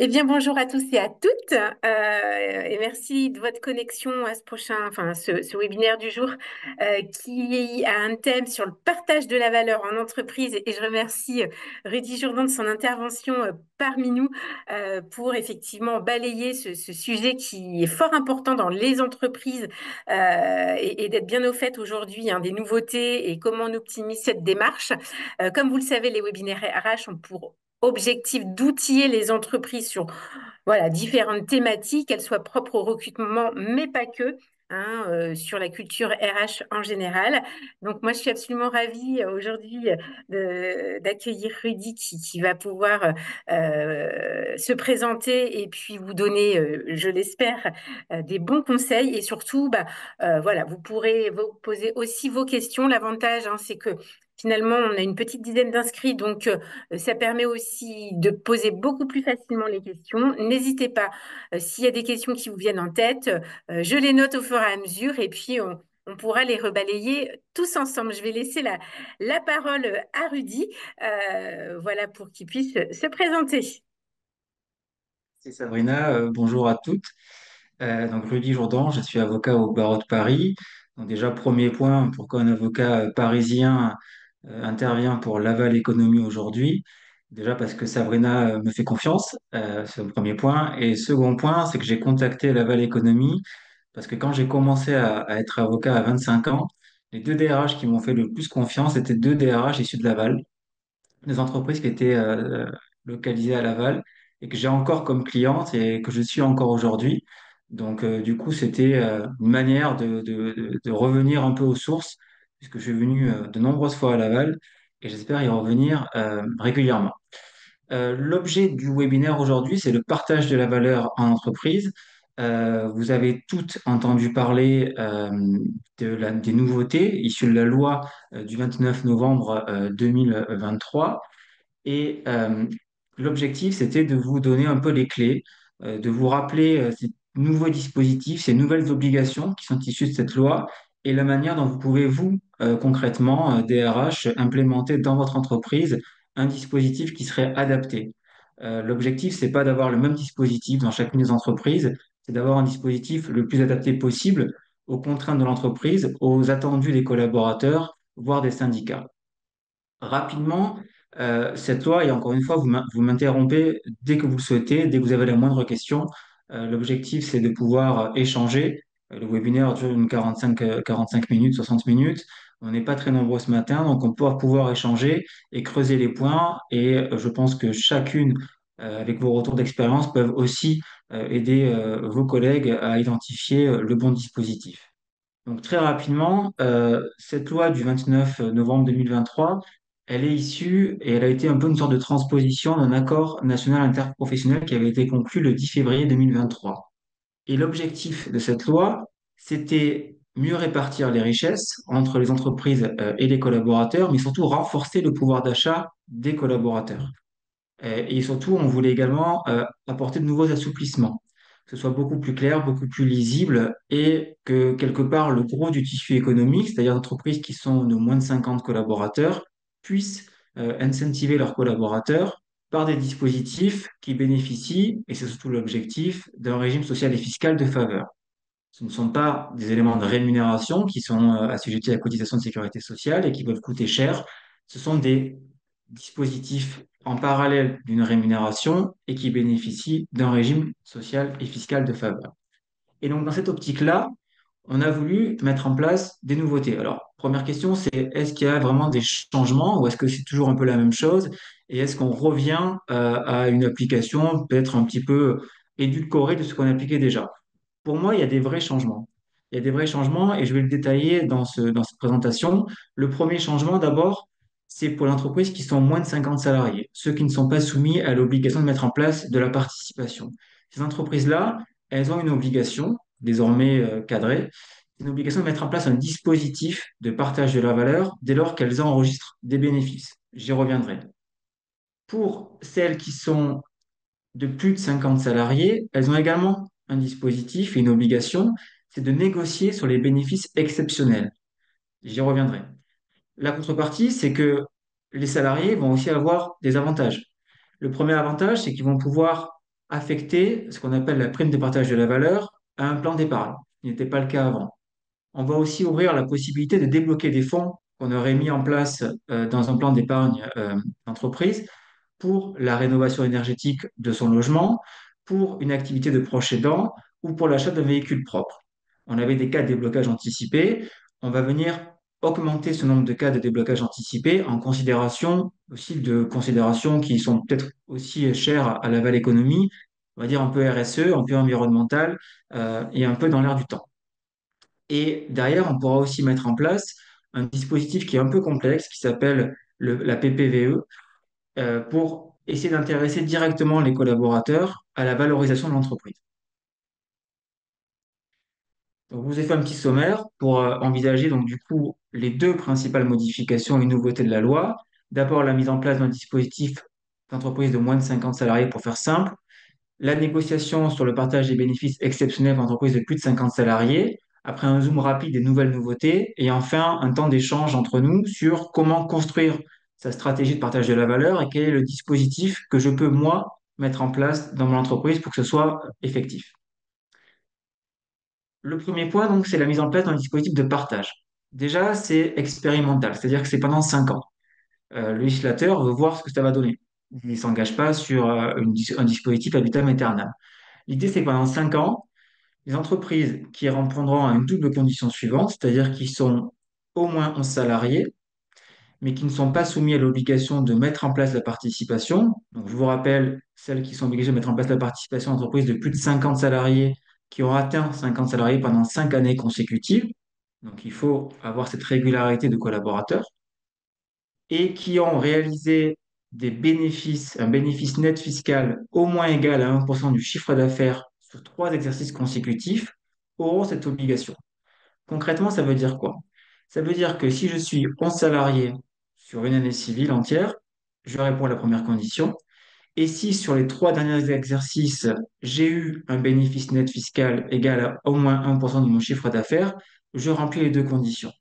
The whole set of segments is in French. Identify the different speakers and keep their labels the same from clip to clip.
Speaker 1: Eh bien, bonjour à tous et à toutes, et merci de votre connexion à ce ce webinaire du jour, qui a un thème sur le partage de la valeur en entreprise. Et je remercie Rudy Jourdan de son intervention parmi nous pour effectivement balayer ce sujet qui est fort important dans les entreprises et d'être bien au fait aujourd'hui, hein, des nouveautés et comment on optimise cette démarche. Comme vous le savez, les webinaires RH ont pour objectif d'outiller les entreprises sur différentes thématiques, qu'elles soient propres au recrutement, mais pas que, hein, sur la culture RH en général. Donc moi, je suis absolument ravie aujourd'hui d'accueillir Rudy qui va pouvoir se présenter et puis vous donner, je l'espère, des bons conseils et surtout, voilà, vous pourrez vous poser aussi vos questions. L'avantage, hein, c'est que finalement, on a une petite dizaine d'inscrits, donc ça permet aussi de poser beaucoup plus facilement les questions. N'hésitez pas, s'il y a des questions qui vous viennent en tête, je les note au fur et à mesure et puis on pourra les rebalayer tous ensemble. Je vais laisser la parole à Rudy, voilà, pour qu'il puisse se présenter.
Speaker 2: C'est Sabrina, bonjour à toutes. Donc Rudy Jourdan, je suis avocat au barreau de Paris. Donc déjà, premier point, pourquoi un avocat parisien intervient pour Laval Économie aujourd'hui? Déjà parce que Sabrina me fait confiance, c'est le premier point. Et second point, c'est que j'ai contacté Laval Économie parce que quand j'ai commencé à être avocat à 25 ans, les deux DRH qui m'ont fait le plus confiance étaient deux DRH issus de Laval, des entreprises qui étaient localisées à Laval et que j'ai encore comme cliente et que je suis encore aujourd'hui. Donc, du coup, c'était une manière de revenir un peu aux sources, puisque je suis venu de nombreuses fois à Laval et j'espère y revenir régulièrement. L'objet du webinaire aujourd'hui, c'est le partage de la valeur en entreprise. Vous avez toutes entendu parler des nouveautés issues de la loi du 29 novembre 2023. Et l'objectif, c'était de vous donner un peu les clés, de vous rappeler ces nouveaux dispositifs, ces nouvelles obligations qui sont issues de cette loi et la manière dont vous pouvez, vous, concrètement, DRH, implémenter dans votre entreprise un dispositif qui serait adapté. L'objectif, c'est pas d'avoir le même dispositif dans chacune des entreprises, c'est d'avoir un dispositif le plus adapté possible aux contraintes de l'entreprise, aux attendus des collaborateurs, voire des syndicats. Rapidement, cette loi, et encore une fois, vous m'interrompez dès que vous le souhaitez, dès que vous avez la moindre question. L'objectif, c'est de pouvoir échanger. Le webinaire dure une 45 minutes, 60 minutes. On n'est pas très nombreux ce matin, donc on va pouvoir échanger et creuser les points. Et je pense que chacune, avec vos retours d'expérience, peuvent aussi aider vos collègues à identifier le bon dispositif. Donc très rapidement, cette loi du 29 novembre 2023, elle est issue et elle a été un peu une sorte de transposition d'un accord national interprofessionnel qui avait été conclu le 10 février 2023. Et l'objectif de cette loi, c'était mieux répartir les richesses entre les entreprises et les collaborateurs, mais surtout renforcer le pouvoir d'achat des collaborateurs. Et surtout, on voulait également apporter de nouveaux assouplissements, que ce soit beaucoup plus clair, beaucoup plus lisible, et que quelque part, le gros du tissu économique, c'est-à-dire les entreprises qui sont de moins de 50 collaborateurs, puissent incentiver leurs collaborateurs par des dispositifs qui bénéficient, et c'est surtout l'objectif, d'un régime social et fiscal de faveur. Ce ne sont pas des éléments de rémunération qui sont assujettis à la cotisation de sécurité sociale et qui peuvent coûter cher. Ce sont des dispositifs en parallèle d'une rémunération et qui bénéficient d'un régime social et fiscal de faveur. Et donc, dans cette optique-là, on a voulu mettre en place des nouveautés. Alors, première question, c'est est-ce qu'il y a vraiment des changements ou est-ce que c'est toujours un peu la même chose? Et est-ce qu'on revient à une application peut-être un petit peu édulcorée de ce qu'on appliquait déjà? Pour moi, il y a des vrais changements. Il y a des vrais changements et je vais le détailler dans cette présentation. Le premier changement, d'abord, c'est pour les entreprises qui sont moins de 50 salariés, ceux qui ne sont pas soumis à l'obligation de mettre en place de la participation. Ces entreprises-là, elles ont une obligation, désormais cadrée, une obligation de mettre en place un dispositif de partage de la valeur dès lors qu'elles enregistrent des bénéfices. J'y reviendrai. Pour celles qui sont de plus de 50 salariés, elles ont également un dispositif et une obligation, c'est de négocier sur les bénéfices exceptionnels. J'y reviendrai. La contrepartie, c'est que les salariés vont aussi avoir des avantages. Le premier avantage, c'est qu'ils vont pouvoir affecter ce qu'on appelle la prime de partage de la valeur à un plan d'épargne, ce qui n'était pas le cas avant. On va aussi ouvrir la possibilité de débloquer des fonds qu'on aurait mis en place dans un plan d'épargne d'entreprise pour la rénovation énergétique de son logement, pour une activité de proche aidant ou pour l'achat d'un véhicule propre. On avait des cas de déblocage anticipé. On va venir augmenter ce nombre de cas de déblocage anticipé en considération aussi de considérations qui sont peut-être aussi chères à la Val économie, on va dire un peu RSE, un peu environnemental et un peu dans l'air du temps. Et derrière, on pourra aussi mettre en place un dispositif qui est un peu complexe, qui s'appelle la PPVE, pour essayer d'intéresser directement les collaborateurs à la valorisation de l'entreprise. Donc, je vous ai fait un petit sommaire pour envisager donc du coup les deux principales modifications et nouveautés de la loi. D'abord, la mise en place d'un dispositif d'entreprise de moins de 50 salariés pour faire simple, la négociation sur le partage des bénéfices exceptionnels pour entreprises de plus de 50 salariés, après un zoom rapide des nouvelles nouveautés, et enfin un temps d'échange entre nous sur comment construire sa stratégie de partage de la valeur et quel est le dispositif que je peux, moi, mettre en place dans mon entreprise pour que ce soit effectif. Le premier point, donc, c'est la mise en place d'un dispositif de partage. Déjà, c'est expérimental, c'est-à-dire que c'est pendant 5 ans. Le législateur veut voir ce que ça va donner. Il ne s'engage pas sur un dispositif à vitam aeternam. L'idée, c'est que pendant 5 ans, les entreprises qui répondront à une double condition suivante, c'est-à-dire qui sont au moins 11 salariés, mais qui ne sont pas soumis à l'obligation de mettre en place la participation. Donc, je vous rappelle, celles qui sont obligées de mettre en place la participation d'entreprises de plus de 50 salariés, qui ont atteint 50 salariés pendant 5 années consécutives. Donc, il faut avoir cette régularité de collaborateurs et qui ont réalisé des bénéfices, un bénéfice net fiscal au moins égal à 1% du chiffre d'affaires sur 3 exercices consécutifs, auront cette obligation. Concrètement, ça veut dire quoi? Ça veut dire que si je suis 11 salariés sur une année civile entière, je réponds à la première condition. Et si sur les 3 derniers exercices, j'ai eu un bénéfice net fiscal égal à au moins 1% de mon chiffre d'affaires, je remplis les deux conditions.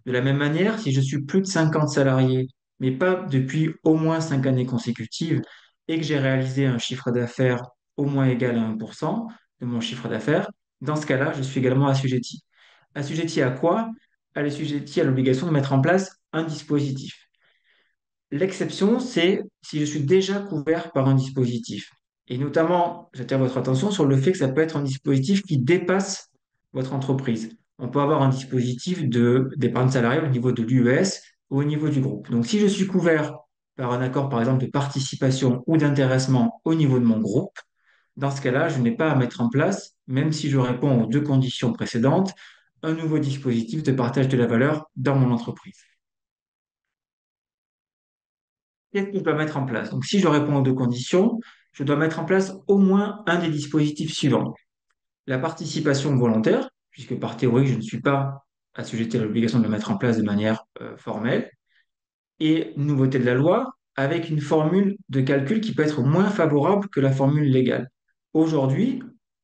Speaker 2: De la même manière, si je suis plus de 50 salariés, mais pas depuis au moins 5 années consécutives, et que j'ai réalisé un chiffre d'affaires au moins égal à 1% de mon chiffre d'affaires, dans ce cas-là, je suis également assujetti. Assujetti à quoi? Assujetti à l'obligation de mettre en place un dispositif. L'exception, c'est si je suis déjà couvert par un dispositif. Et notamment, j'attire votre attention sur le fait que ça peut être un dispositif qui dépasse votre entreprise. On peut avoir un dispositif d'épargne salariale au niveau de l'UES ou au niveau du groupe. Donc, si je suis couvert par un accord, par exemple, de participation ou d'intéressement au niveau de mon groupe, dans ce cas-là, je n'ai pas à mettre en place, même si je réponds aux deux conditions précédentes, un nouveau dispositif de partage de la valeur dans mon entreprise. Qu'est-ce que je dois mettre en place? Donc, si je réponds aux deux conditions, je dois mettre en place au moins un des dispositifs suivants. La participation volontaire, puisque par théorie, je ne suis pas assujetti à l'obligation de le mettre en place de manière formelle, et une nouveauté de la loi, avec une formule de calcul qui peut être moins favorable que la formule légale. Aujourd'hui,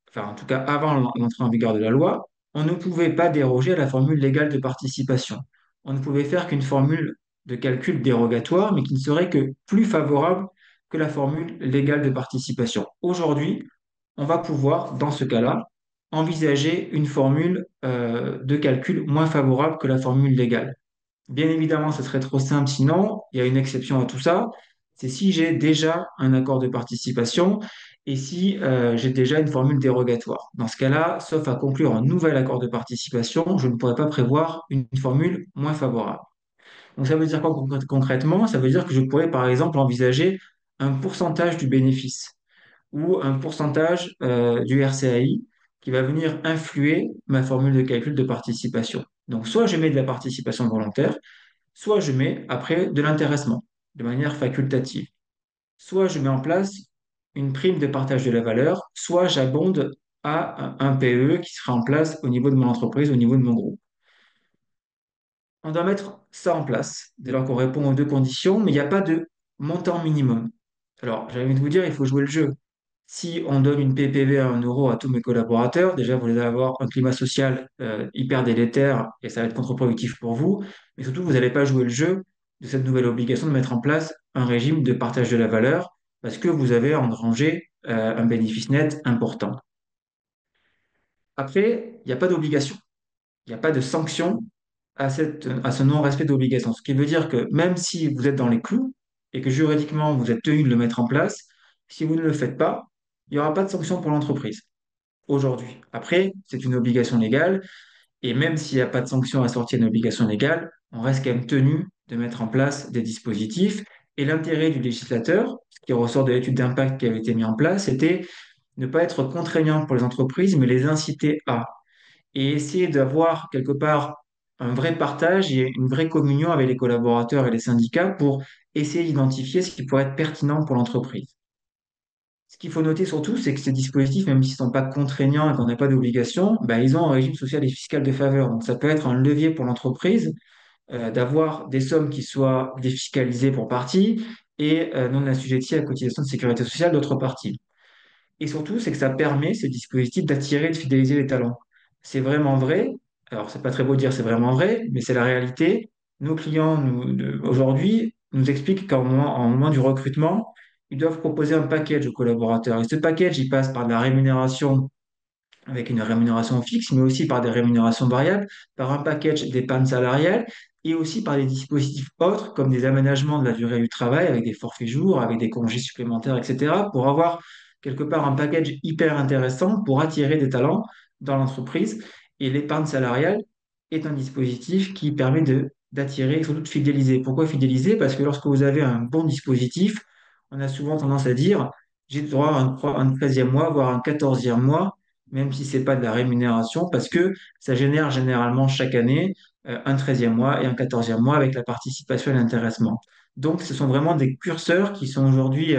Speaker 2: enfin en tout cas avant l'entrée en vigueur de la loi, on ne pouvait pas déroger à la formule légale de participation. On ne pouvait faire qu'une formule de calcul dérogatoire, mais qui ne serait que plus favorable que la formule légale de participation. Aujourd'hui, on va pouvoir, dans ce cas-là, envisager une formule de calcul moins favorable que la formule légale. Bien évidemment, ce serait trop simple sinon, il y a une exception à tout ça, c'est si j'ai déjà un accord de participation et si j'ai déjà une formule dérogatoire. Dans ce cas-là, sauf à conclure un nouvel accord de participation, je ne pourrais pas prévoir une formule moins favorable. Donc ça veut dire quoi concrètement? Ça veut dire que je pourrais par exemple envisager un pourcentage du bénéfice ou un pourcentage du RCAI qui va venir influer ma formule de calcul de participation. Donc soit je mets de la participation volontaire, soit je mets après de l'intéressement de manière facultative. Soit je mets en place une prime de partage de la valeur, soit j'abonde à un PE qui sera en place au niveau de mon entreprise, au niveau de mon groupe. On doit mettre ça en place dès lors qu'on répond aux deux conditions, mais il n'y a pas de montant minimum. Alors, j'ai envie de vous dire, il faut jouer le jeu. Si on donne une PPV à 1 euro à tous mes collaborateurs, déjà, vous allez avoir un climat social hyper délétère et ça va être contre-productif pour vous. Mais surtout, vous n'allez pas jouer le jeu de cette nouvelle obligation de mettre en place un régime de partage de la valeur parce que vous avez engrangé un bénéfice net important. Après, il n'y a pas d'obligation, il n'y a pas de sanction à ce non-respect d'obligation. Ce qui veut dire que même si vous êtes dans les clous et que juridiquement vous êtes tenu de le mettre en place, si vous ne le faites pas, il n'y aura pas de sanction pour l'entreprise aujourd'hui. Après, c'est une obligation légale et même s'il n'y a pas de sanction assortie à une obligation légale, on reste quand même tenu de mettre en place des dispositifs. Et l'intérêt du législateur, ce qui ressort de l'étude d'impact qui avait été mise en place, c'était ne pas être contraignant pour les entreprises, mais les inciter à et essayer d'avoir quelque part un vrai partage et une vraie communion avec les collaborateurs et les syndicats pour essayer d'identifier ce qui pourrait être pertinent pour l'entreprise. Ce qu'il faut noter surtout, c'est que ces dispositifs, même s'ils ne sont pas contraignants et qu'on n'a pas d'obligation, ben, ils ont un régime social et fiscal de faveur. Donc ça peut être un levier pour l'entreprise d'avoir des sommes qui soient défiscalisées pour partie et non assujetties à la cotisation de sécurité sociale d'autre partie. Et surtout, c'est que ça permet, ce dispositif, d'attirer et de fidéliser les talents. C'est vraiment vrai. Alors, c'est pas très beau de dire c'est vraiment vrai, mais c'est la réalité. Nos clients, aujourd'hui, nous expliquent qu'en moment du recrutement, ils doivent proposer un package aux collaborateurs. Et ce package, il passe par de la rémunération avec une rémunération fixe, mais aussi par des rémunérations variables, par un package d'épargne salariale et aussi par des dispositifs autres comme des aménagements de la durée du travail avec des forfaits jours, avec des congés supplémentaires, etc., pour avoir quelque part un package hyper intéressant pour attirer des talents dans l'entreprise. Et l'épargne salariale est un dispositif qui permet d'attirer et surtout de fidéliser. Pourquoi fidéliser? Parce que lorsque vous avez un bon dispositif, on a souvent tendance à dire, j'ai le droit à un 13e mois, voire un 14e mois, même si c'est pas de la rémunération, parce que ça génère généralement chaque année un 13e mois et un 14e mois avec la participation et l'intéressement. Donc, ce sont vraiment des curseurs qui sont aujourd'hui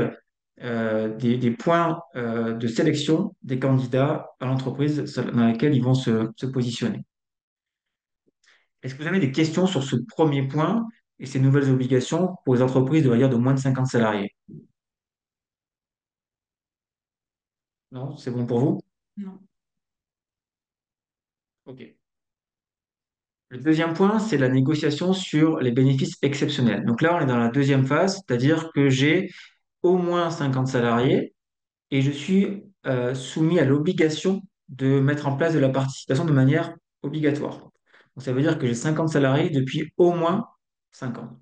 Speaker 2: des points de sélection des candidats à l'entreprise dans laquelle ils vont se positionner. Est-ce que vous avez des questions sur ce premier point et ces nouvelles obligations pour les entreprises de, on va dire, de moins de 50 salariés? Non, c'est bon pour vous?
Speaker 1: Non.
Speaker 2: OK. Le deuxième point, c'est la négociation sur les bénéfices exceptionnels. Donc là, on est dans la deuxième phase, c'est-à-dire que j'ai au moins 50 salariés et je suis soumis à l'obligation de mettre en place de la participation de manière obligatoire. Donc ça veut dire que j'ai 50 salariés depuis au moins 5 ans.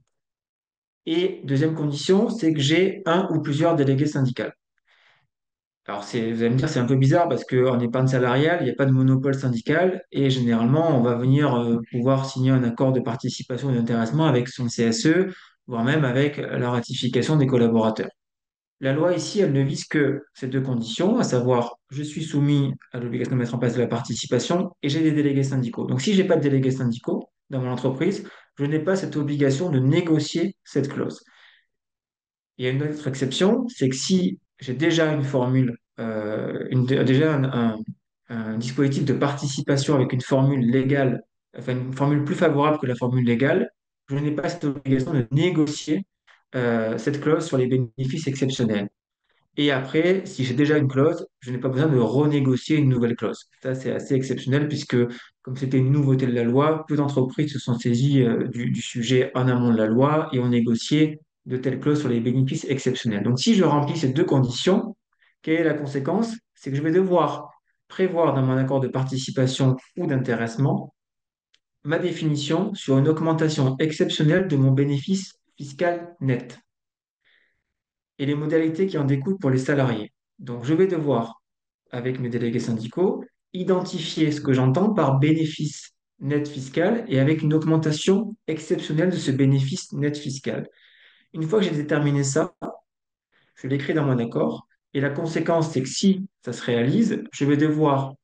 Speaker 2: Et deuxième condition, c'est que j'ai un ou plusieurs délégués syndicaux. Alors, vous allez me dire, c'est un peu bizarre parce qu'en épargne salariale, il n'y a pas de monopole syndical et généralement, on va venir pouvoir signer un accord de participation et d'intéressement avec son CSE, voire même avec la ratification des collaborateurs. La loi ici, elle ne vise que ces deux conditions, à savoir, je suis soumis à l'obligation de mettre en place de la participation et j'ai des délégués syndicaux. Donc, si je n'ai pas de délégués syndicaux dans mon entreprise, je n'ai pas cette obligation de négocier cette clause. Il y a une autre exception, c'est que si j'ai déjà une formule, déjà un dispositif de participation avec une formule légale, enfin une formule plus favorable que la formule légale, je n'ai pas cette obligation de négocier cette clause sur les bénéfices exceptionnels. Et après, si j'ai déjà une clause, je n'ai pas besoin de renégocier une nouvelle clause. Ça, c'est assez exceptionnel puisque, comme c'était une nouveauté de la loi, peu d'entreprises se sont saisies du sujet en amont de la loi et ont négocié de telles clauses sur les bénéfices exceptionnels. Donc, si je remplis ces deux conditions, quelle est la conséquence? C'est que je vais devoir prévoir dans mon accord de participation ou d'intéressement ma définition sur une augmentation exceptionnelle de mon bénéfice fiscal net et les modalités qui en découlent pour les salariés. Donc, je vais devoir, avec mes délégués syndicaux, identifier ce que j'entends par bénéfice net fiscal et avec une augmentation exceptionnelle de ce bénéfice net fiscal. Une fois que j'ai déterminé ça, je l'écris dans mon accord et la conséquence, c'est que si ça se réalise, je vais devoir,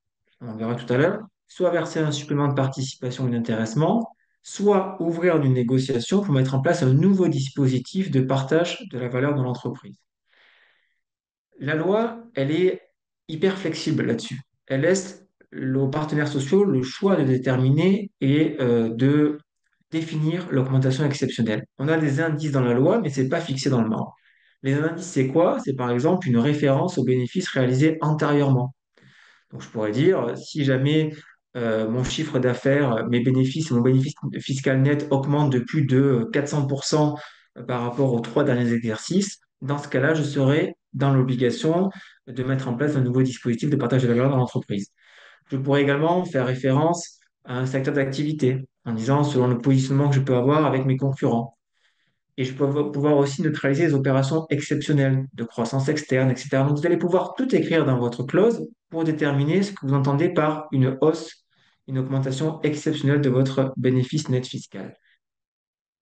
Speaker 2: on verra tout à l'heure, soit verser un supplément de participation ou d'intéressement, soit ouvrir une négociation pour mettre en place un nouveau dispositif de partage de la valeur de l'entreprise. La loi, elle est hyper flexible là-dessus. Elle laisse aux partenaires sociaux le choix de déterminer et de définir l'augmentation exceptionnelle. On a des indices dans la loi, mais ce n'est pas fixé dans le marbre. Les indices, c'est quoi? C'est par exemple une référence aux bénéfices réalisés antérieurement. Donc je pourrais dire, si jamais mon chiffre d'affaires, mes bénéfices, mon bénéfice fiscal net augmente de plus de 400% par rapport aux 3 derniers exercices, dans ce cas-là, je serai dans l'obligation de mettre en place un nouveau dispositif de partage de la valeur dans l'entreprise. Je pourrais également faire référence à un secteur d'activité en disant selon le positionnement que je peux avoir avec mes concurrents. Et je peux pouvoir aussi neutraliser les opérations exceptionnelles de croissance externe, etc. Donc, vous allez pouvoir tout écrire dans votre clause pour déterminer ce que vous entendez par une hausse, une augmentation exceptionnelle de votre bénéfice net fiscal.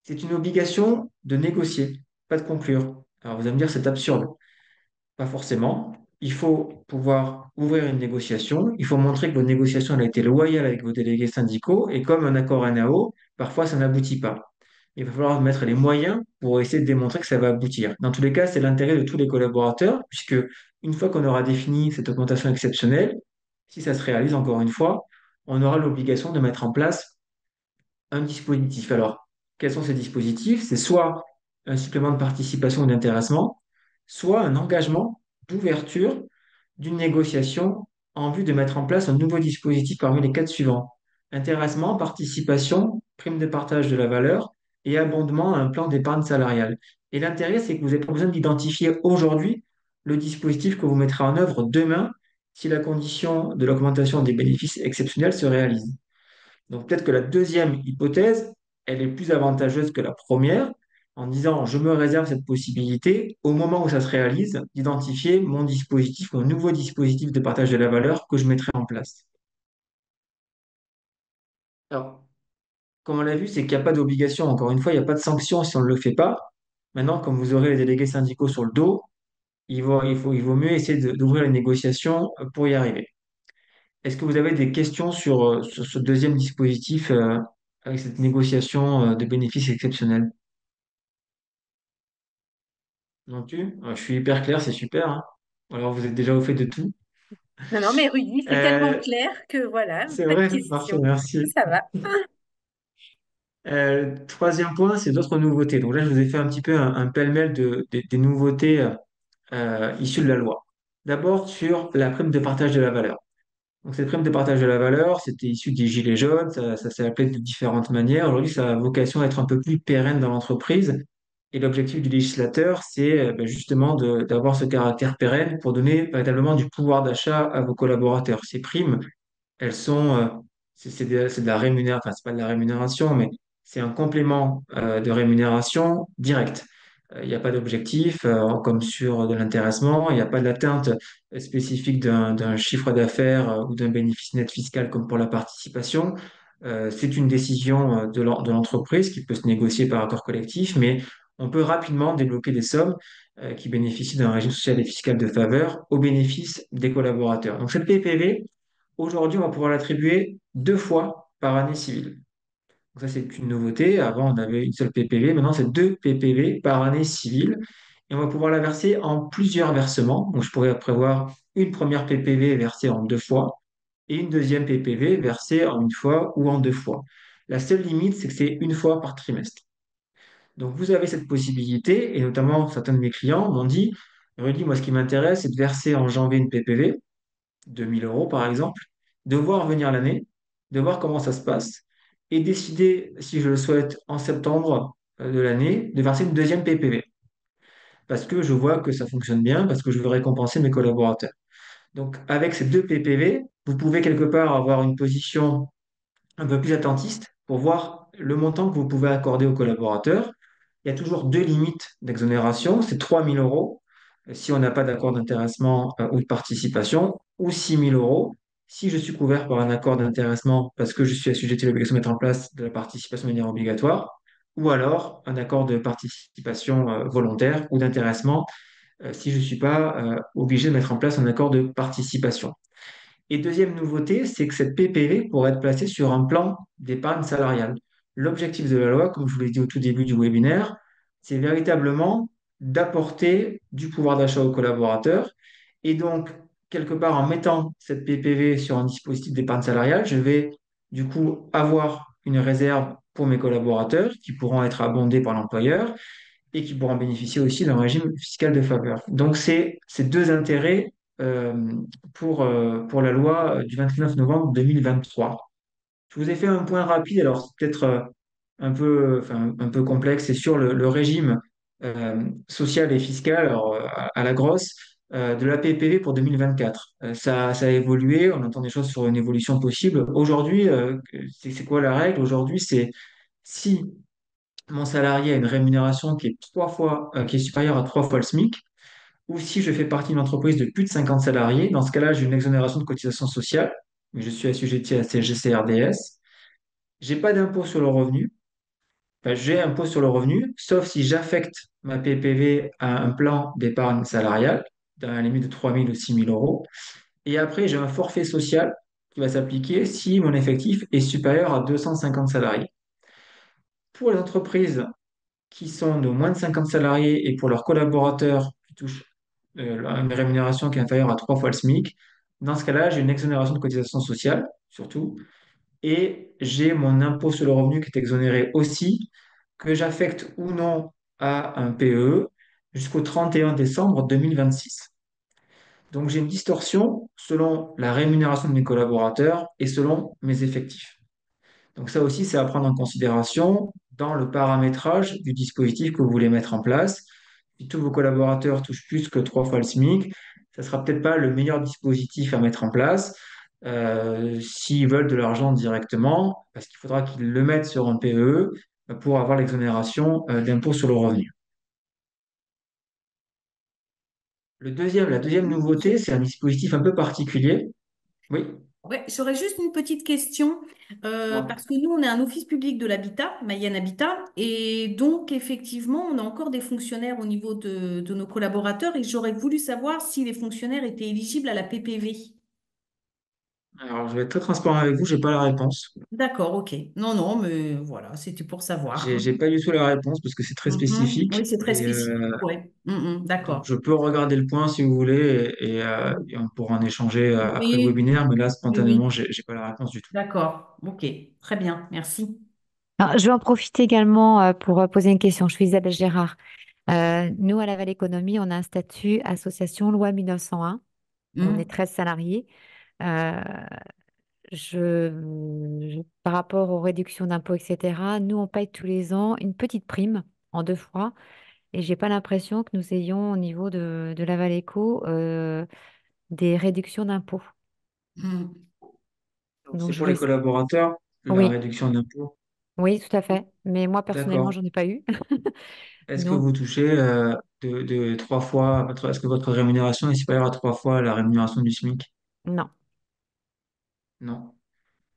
Speaker 2: C'est une obligation de négocier, pas de conclure. Alors, vous allez me dire, c'est absurde. Pas forcément. Il faut pouvoir ouvrir une négociation. Il faut montrer que votre négociation elle a été loyale avec vos délégués syndicaux. Et comme un accord NAO, parfois ça n'aboutit pas. Il va falloir mettre les moyens pour essayer de démontrer que ça va aboutir. Dans tous les cas, c'est l'intérêt de tous les collaborateurs, puisque une fois qu'on aura défini cette augmentation exceptionnelle, si ça se réalise encore une fois, on aura l'obligation de mettre en place un dispositif. Alors, quels sont ces dispositifs? C'est soit un supplément de participation ou d'intéressement, soit un engagement d'ouverture d'une négociation en vue de mettre en place un nouveau dispositif parmi les quatre suivants. Intéressement, participation, prime de partage de la valeur et abondement à un plan d'épargne salariale. Et l'intérêt, c'est que vous n'avez pas besoin d'identifier aujourd'hui le dispositif que vous mettrez en œuvre demain si la condition de l'augmentation des bénéfices exceptionnels se réalise. Donc peut-être que la deuxième hypothèse, elle est plus avantageuse que la première, en disant je me réserve cette possibilité au moment où ça se réalise d'identifier mon dispositif, mon nouveau dispositif de partage de la valeur que je mettrai en place. Alors, comme on l'a vu, c'est qu'il n'y a pas d'obligation. Encore une fois, il n'y a pas de sanction si on ne le fait pas. Maintenant, comme vous aurez les délégués syndicaux sur le dos, il vaut mieux essayer d'ouvrir les négociations pour y arriver. Est-ce que vous avez des questions sur ce deuxième dispositif avec cette négociation de bénéfices exceptionnels? Non plus? Je suis hyper clair, c'est super, hein. Alors, vous êtes déjà au fait de tout.
Speaker 1: Non, non, mais Rudy, c'est tellement
Speaker 2: Euh,
Speaker 1: clair que voilà,
Speaker 2: c'est
Speaker 1: pas de
Speaker 2: vrai, parfait,
Speaker 1: questions.
Speaker 2: merci.
Speaker 1: Ça va.
Speaker 2: Troisième point, c'est d'autres nouveautés. Donc là, je vous ai fait un petit peu un pêle-mêle des nouveautés issues de la loi. D'abord, sur la prime de partage de la valeur. Donc, cette prime de partage de la valeur, c'était issu des Gilets jaunes, ça s'est appelé de différentes manières. Aujourd'hui, ça a vocation à être un peu plus pérenne dans l'entreprise. Et l'objectif du législateur, c'est justement d'avoir ce caractère pérenne pour donner véritablement du pouvoir d'achat à vos collaborateurs. Ces primes, elles sont, c'est de la rémunération, enfin, c'est pas de la rémunération, mais c'est un complément de rémunération directe. Il n'y a pas d'objectif, comme sur de l'intéressement, il n'y a pas d'atteinte spécifique d'un chiffre d'affaires ou d'un bénéfice net fiscal comme pour la participation. C'est une décision de l'entreprise qui peut se négocier par accord collectif, mais on peut rapidement débloquer des sommes qui bénéficient d'un régime social et fiscal de faveur au bénéfice des collaborateurs. Donc cette PPV, aujourd'hui, on va pouvoir l'attribuer 2 fois par année civile. Donc ça, c'est une nouveauté. Avant, on avait une seule PPV. Maintenant, c'est 2 PPV par année civile. Et on va pouvoir la verser en plusieurs versements. Donc, je pourrais prévoir une première PPV versée en 2 fois et une deuxième PPV versée en 1 fois ou en 2 fois. La seule limite, c'est que c'est 1 fois par trimestre. Donc, vous avez cette possibilité, et notamment certains de mes clients m'ont dit, Rudy, moi, ce qui m'intéresse, c'est de verser en janvier une PPV, 2 000 € par exemple, de voir venir l'année, de voir comment ça se passe, et décider, si je le souhaite, en septembre de l'année, de verser une deuxième PPV. Parce que je vois que ça fonctionne bien, parce que je veux récompenser mes collaborateurs. Donc, avec ces 2 PPV, vous pouvez quelque part avoir une position un peu plus attentiste pour voir le montant que vous pouvez accorder aux collaborateurs. Il y a toujours 2 limites d'exonération, c'est 3 000 € si on n'a pas d'accord d'intéressement ou de participation, ou 6 000 € si je suis couvert par un accord d'intéressement parce que je suis assujetti à l'obligation de mettre en place de la participation de manière obligatoire, ou alors un accord de participation volontaire ou d'intéressement si je ne suis pas obligé de mettre en place un accord de participation. Et deuxième nouveauté, c'est que cette PPV pourrait être placée sur un plan d'épargne salariale. L'objectif de la loi, comme je vous l'ai dit au tout début du webinaire, c'est véritablement d'apporter du pouvoir d'achat aux collaborateurs. Et donc, quelque part, en mettant cette PPV sur un dispositif d'épargne salariale, je vais du coup avoir une réserve pour mes collaborateurs qui pourront être abondés par l'employeur et qui pourront bénéficier aussi d'un régime fiscal de faveur. Donc, c'est ces deux intérêts euh, pour la loi du 29 novembre 2023. Je vous ai fait un point rapide, alors c'est peut-être un peu complexe, c'est sur le régime sociale et fiscale, alors, à la grosse, de la PPV pour 2024. Ça a évolué, on entend des choses sur une évolution possible. Aujourd'hui, c'est quoi la règle? Aujourd'hui, c'est si mon salarié a une rémunération qui est qui est supérieure à 3 fois le SMIC, ou si je fais partie d'une entreprise de plus de 50 salariés, dans ce cas-là, j'ai une exonération de cotisation sociale, mais je suis assujetti à CGCRDS. J'ai pas d'impôt sur le revenu. Enfin, j'ai impôt sur le revenu, sauf si j'affecte ma PPV à un plan d'épargne salariale, dans la limite de 3 000 ou 6 000 euros. Et après, j'ai un forfait social qui va s'appliquer si mon effectif est supérieur à 250 salariés. Pour les entreprises qui sont de moins de 50 salariés et pour leurs collaborateurs qui touchent une rémunération qui est inférieure à 3 fois le SMIC, dans ce cas-là, j'ai une exonération de cotisation sociale, surtout, et j'ai mon impôt sur le revenu qui est exonéré aussi, que j'affecte ou non à un PE jusqu'au 31 décembre 2026. Donc j'ai une distorsion selon la rémunération de mes collaborateurs et selon mes effectifs. Donc ça aussi, c'est à prendre en considération dans le paramétrage du dispositif que vous voulez mettre en place. Si tous vos collaborateurs touchent plus que 3 fois le SMIC, ça sera peut-être pas le meilleur dispositif à mettre en place. S'ils veulent de l'argent directement, parce qu'il faudra qu'ils le mettent sur un PE pour avoir l'exonération d'impôt sur le revenu. La deuxième nouveauté, c'est un dispositif un peu particulier. Oui,
Speaker 3: Ouais, j'aurais juste une petite question,
Speaker 2: moi.
Speaker 3: parce que nous, on est un office public de l'habitat, Mayenne Habitat, et donc effectivement, on a encore des fonctionnaires au niveau de nos collaborateurs, et j'aurais voulu savoir si les fonctionnaires étaient éligibles à la PPV.
Speaker 2: Alors, je vais être très transparent avec vous, j'ai pas la réponse.
Speaker 3: D'accord, ok. Non, non, mais voilà, c'était pour savoir.
Speaker 2: J'ai pas du tout la réponse parce que c'est très
Speaker 3: Mhm.
Speaker 2: spécifique.
Speaker 3: Oui, c'est très
Speaker 2: Et
Speaker 3: spécifique, ouais.
Speaker 2: donc,
Speaker 3: D'accord.
Speaker 2: je peux regarder le point si vous voulez et on pourra en échanger après le
Speaker 3: Oui,
Speaker 2: webinaire, mais là,
Speaker 3: oui,
Speaker 2: spontanément,
Speaker 3: oui.
Speaker 2: j'ai pas la réponse du tout.
Speaker 3: D'accord, ok. Très bien, merci.
Speaker 4: Alors, je vais en profiter également pour poser une question. Je suis Isabelle Gérard. Nous, à la Vallée Économie, on a un statut association loi 1901. On est
Speaker 3: Hmm.
Speaker 4: 13 salariés. Euh, par rapport aux réductions d'impôts, etc., nous, on paye tous les ans une petite prime en 2 fois. Et j'ai pas l'impression que nous ayons au niveau de la Vallée Éco des réductions d'impôts.
Speaker 3: Hmm.
Speaker 2: Donc,
Speaker 4: Donc,
Speaker 2: c'est
Speaker 4: je
Speaker 2: pour les
Speaker 4: voulais...
Speaker 2: collaborateurs, la
Speaker 4: Oui,
Speaker 2: réduction d'impôt.
Speaker 4: oui, tout à fait. Mais moi, personnellement,
Speaker 2: D'accord.
Speaker 4: j'en ai pas eu.
Speaker 2: Est-ce que
Speaker 4: Donc,
Speaker 2: vous touchez de 3 fois, est-ce que votre rémunération est supérieure à 3 fois la rémunération du SMIC?
Speaker 4: non.
Speaker 2: Non.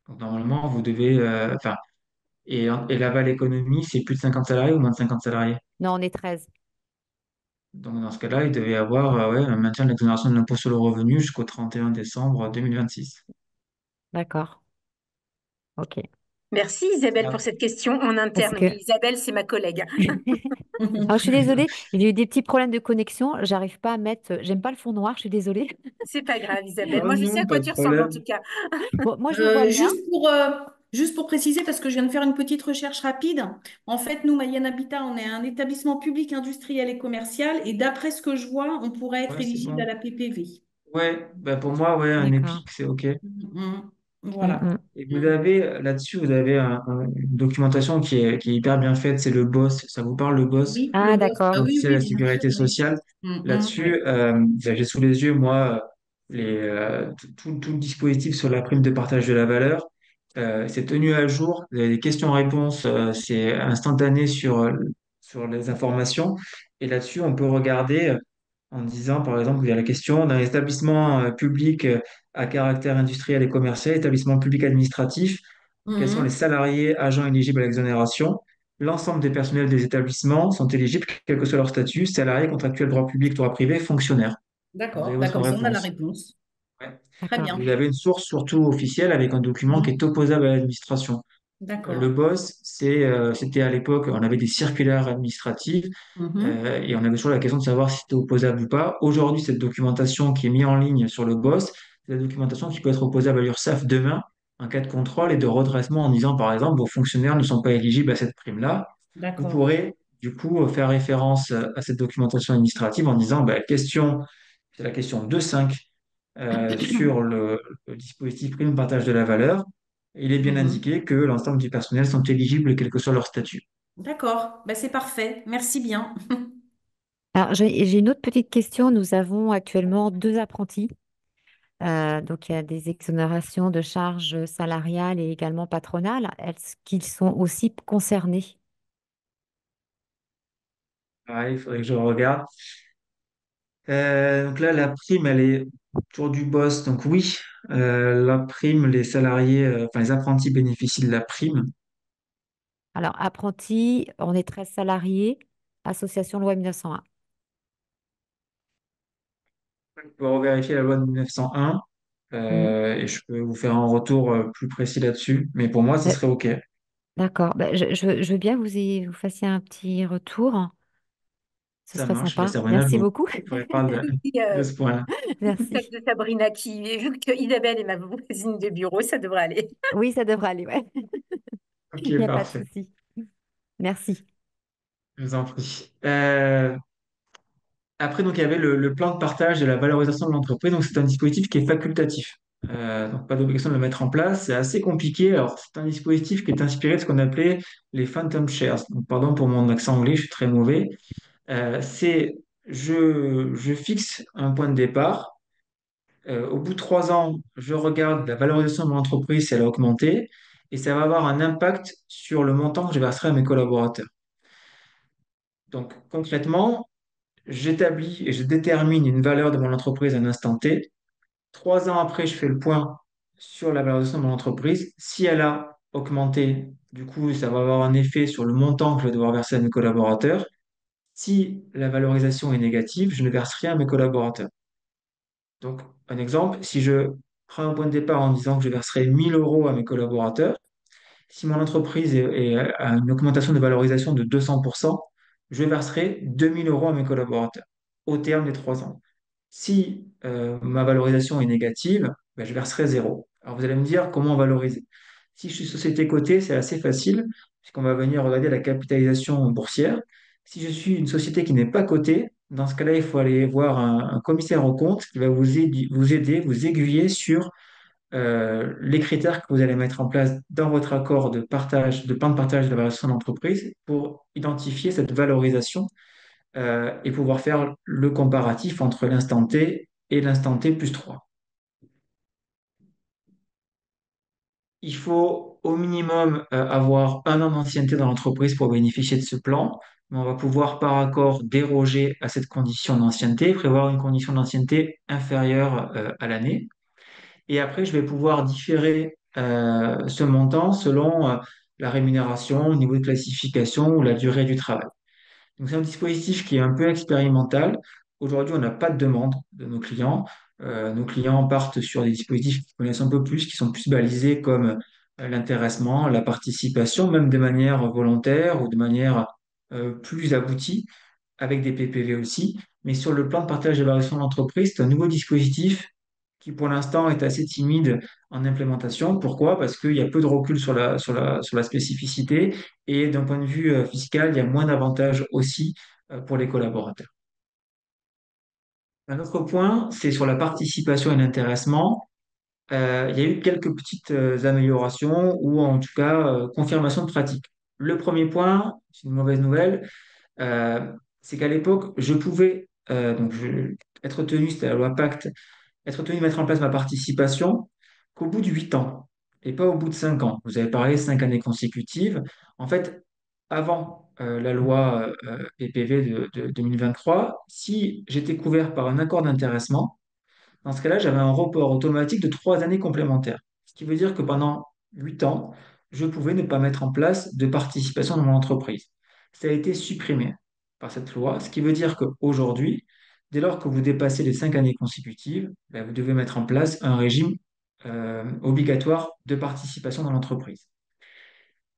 Speaker 2: Donc, normalement, vous devez, enfin, et Laval Économie, c'est plus de 50 salariés ou moins de 50 salariés?
Speaker 4: Non, on est 13.
Speaker 2: Donc, dans ce cas-là, il devait y avoir ouais, un maintien de l'exonération de l'impôt sur le revenu jusqu'au 31 décembre 2026.
Speaker 4: D'accord. OK.
Speaker 1: Merci Isabelle pour
Speaker 2: Ah,
Speaker 1: cette question en
Speaker 4: Parce
Speaker 1: interne.
Speaker 4: que
Speaker 1: Oui, Isabelle, c'est ma collègue.
Speaker 4: Alors, je suis désolée, il y a eu des petits problèmes de connexion. J'arrive pas à mettre. J'aime pas le fond noir, je suis désolée.
Speaker 1: C'est pas grave, Isabelle.
Speaker 2: oh
Speaker 1: Moi, je sais
Speaker 2: non,
Speaker 1: à quoi
Speaker 2: pas de
Speaker 1: tu ressembles en
Speaker 2: problème.
Speaker 1: tout cas.
Speaker 4: Bon, moi, je vous vois bien.
Speaker 3: Juste pour préciser, parce que je viens de faire une petite recherche rapide, en fait, nous, Mayenne Habitat, on est un établissement public industriel et commercial, et d'après ce que je vois, on pourrait être
Speaker 2: Ouais, c'est
Speaker 3: éligible à
Speaker 2: bon.
Speaker 3: la PPV.
Speaker 2: Ouais, bah pour moi, ouais, un
Speaker 4: D'accord.
Speaker 2: EPIC, c'est OK.
Speaker 3: Mhm.
Speaker 4: Mm,
Speaker 3: Voilà.
Speaker 4: mm.
Speaker 2: Et vous avez, là-dessus, vous avez une documentation qui est hyper bien faite, c'est le BOSS. Ça vous parle, le BOSS?
Speaker 3: Oui, le
Speaker 4: Ah,
Speaker 3: boss. Ah
Speaker 2: Fonds
Speaker 4: d'accord.
Speaker 3: oui,
Speaker 2: officiel de
Speaker 3: oui,
Speaker 2: la
Speaker 3: bien sûr,
Speaker 2: sécurité
Speaker 3: oui.
Speaker 2: sociale.
Speaker 3: Oui.
Speaker 2: Là-dessus, j'ai sous les yeux, moi, tout le dispositif sur la prime de partage de la valeur. C'est tenu à jour. Vous avez des questions-réponses, c'est instantané sur les informations. Et là-dessus, on peut regarder en disant, par exemple, il y a la question d'un établissement public à caractère industriel et commercial, établissement public administratif, quels sont les
Speaker 3: Mhm.
Speaker 2: salariés, agents éligibles à l'exonération? L'ensemble des personnels des établissements sont éligibles, quel que soit leur statut, salariés, contractuels, droit public, droit privé, fonctionnaires. Vous avez
Speaker 3: D'accord. Bah,
Speaker 2: votre
Speaker 3: comme ça, on a la
Speaker 2: réponse.
Speaker 3: réponse.
Speaker 2: Ouais.
Speaker 3: Très
Speaker 4: D'accord.
Speaker 2: Vous
Speaker 3: bien.
Speaker 2: avez une source surtout officielle avec un document qui est
Speaker 3: Mhm.
Speaker 2: opposable à l'administration. Le
Speaker 3: D'accord.
Speaker 2: BOSS, c'était à l'époque, on avait des circulaires administratives
Speaker 3: Mhm.
Speaker 2: et on avait toujours la question de savoir si c'était opposable ou pas. Aujourd'hui, cette documentation qui est mise en ligne sur le BOSS, c'est la documentation qui peut être opposable à l'URSSAF demain en cas de contrôle et de redressement en disant, par exemple, vos fonctionnaires ne sont pas éligibles à cette prime-là. Vous
Speaker 3: D'accord.
Speaker 2: pourrez, du coup, faire référence à cette documentation administrative en disant, bah, c'est la question 2.5 sur le dispositif prime partage de la valeur. Il est bien
Speaker 3: Mhm.
Speaker 2: indiqué que l'ensemble du personnel sont éligibles, quel que soit leur statut.
Speaker 3: D'accord, ben, c'est parfait. Merci bien.
Speaker 4: Alors, j'ai une autre petite question. Nous avons actuellement deux apprentis. Donc, il y a des exonérations de charges salariales et également patronales. Est-ce qu'ils sont aussi concernés?
Speaker 2: Ouais, il faudrait que je regarde. Donc là, la prime, elle est autour du boss. Donc oui, la prime, les salariés, enfin les apprentis bénéficient de la prime.
Speaker 4: Alors, apprentis, on est 13 salariés, association loi 1901.
Speaker 2: Je peux revérifier la loi de 1901
Speaker 4: Mhm.
Speaker 2: et je peux vous faire un retour plus précis là-dessus. Mais pour moi, ce
Speaker 4: Euh,
Speaker 2: serait OK.
Speaker 4: D'accord. Ben, je veux bien que vous fassiez un petit retour. Ce
Speaker 2: Ça
Speaker 4: serait
Speaker 2: marche. Ben,
Speaker 4: sympa.
Speaker 2: Sabrina,
Speaker 4: Merci beaucoup.
Speaker 2: je vous reparle
Speaker 1: Merci,
Speaker 2: de ce point-là.
Speaker 1: celle
Speaker 4: Merci.
Speaker 1: de Sabrina vu que Isabelle est ma voisine de bureau, ça devrait aller.
Speaker 4: Oui, ça devrait aller, ouais. Il
Speaker 2: OK,
Speaker 4: n'y a pas de
Speaker 2: parfait.
Speaker 4: souci. Merci.
Speaker 2: Je vous en prie. Après, donc, il y avait le plan de partage de la valorisation de l'entreprise. Donc, c'est un dispositif qui est facultatif. Donc, pas d'obligation de le mettre en place. C'est assez compliqué. Alors, c'est un dispositif qui est inspiré de ce qu'on appelait les phantom shares. Donc, pardon pour mon accent anglais, je suis très mauvais. C'est je fixe un point de départ. Au bout de 3 ans, je regarde la valorisation de mon entreprise, si elle a augmenté. Et ça va avoir un impact sur le montant que je verserai à mes collaborateurs. Donc, concrètement, j'établis et je détermine une valeur de mon entreprise à un instant T. 3 ans après, je fais le point sur la valorisation de mon entreprise. Si elle a augmenté, du coup, ça va avoir un effet sur le montant que je vais devoir verser à mes collaborateurs. Si la valorisation est négative, je ne verse rien à mes collaborateurs. Donc, un exemple, si je prends un point de départ en disant que je verserai 1000 euros à mes collaborateurs, si mon entreprise a une augmentation de valorisation de 200%, je verserai 2000 euros à mes collaborateurs au terme des 3 ans. Si ma valorisation est négative, ben, je verserai zéro. Alors vous allez me dire comment valoriser. Si je suis société cotée, c'est assez facile, puisqu'on va venir regarder la capitalisation boursière. Si je suis une société qui n'est pas cotée, dans ce cas-là, il faut aller voir un commissaire aux comptes qui va vous aider, vous aiguiller sur les critères que vous allez mettre en place dans votre accord de partage, de plan de partage de la valorisation d'entreprise pour identifier cette valorisation et pouvoir faire le comparatif entre l'instant T et l'instant T plus 3. Il faut au minimum avoir 1 an d'ancienneté dans l'entreprise pour bénéficier de ce plan, mais on va pouvoir par accord déroger à cette condition d'ancienneté, prévoir une condition d'ancienneté inférieure à l'année. Et après, je vais pouvoir différer ce montant selon la rémunération, le niveau de classification ou la durée du travail. Donc, c'est un dispositif qui est un peu expérimental. Aujourd'hui, on n'a pas de demande de nos clients. Nos clients partent sur des dispositifs qu'ils connaissent un peu plus, qui sont plus balisés comme l'intéressement, la participation, même de manière volontaire ou de manière plus aboutie, avec des PPV aussi. Mais sur le plan de partage et d'évaluation de l'entreprise, c'est un nouveau dispositif qui pour l'instant est assez timide en implémentation. Pourquoi? Parce qu'il y a peu de recul sur la spécificité et d'un point de vue fiscal, il y a moins d'avantages aussi pour les collaborateurs. Un autre point, c'est sur la participation et l'intéressement. Il y a eu quelques petites améliorations ou en tout cas confirmation de pratique. Le premier point, c'est une mauvaise nouvelle, euh, c'est qu'à l'époque, je pouvais être tenu, c'était la loi Pacte, être tenu de mettre en place ma participation qu'au bout de 8 ans et pas au bout de 5 ans. Vous avez parlé 5 années consécutives. En fait, avant la loi PPV de 2023, si j'étais couvert par un accord d'intéressement, dans ce cas-là, j'avais un report automatique de 3 années complémentaires. Ce qui veut dire que pendant 8 ans, je pouvais ne pas mettre en place de participation dans mon entreprise. Ça a été supprimé par cette loi, ce qui veut dire qu'aujourd'hui, dès lors que vous dépassez les 5 années consécutives, ben, vous devez mettre en place un régime obligatoire de participation dans l'entreprise.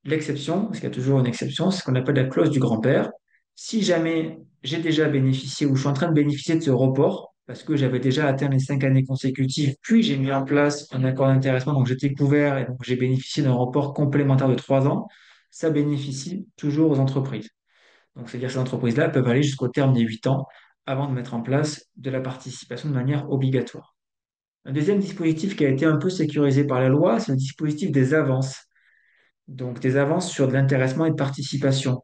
Speaker 2: L'exception, parce qu'il y a toujours une exception, c'est ce qu'on appelle la clause du grand-père. Si jamais j'ai déjà bénéficié ou je suis en train de bénéficier de ce report, parce que j'avais déjà atteint les 5 années consécutives, puis j'ai mis en place un accord d'intéressement, donc j'étais couvert et donc j'ai bénéficié d'un report complémentaire de 3 ans, ça bénéficie toujours aux entreprises. Donc, c'est-à-dire que ces entreprises-là peuvent aller jusqu'au terme des 8 ans avant de mettre en place de la participation de manière obligatoire. Un deuxième dispositif qui a été un peu sécurisé par la loi, c'est le dispositif des avances. Donc, des avances sur de l'intéressement et de participation.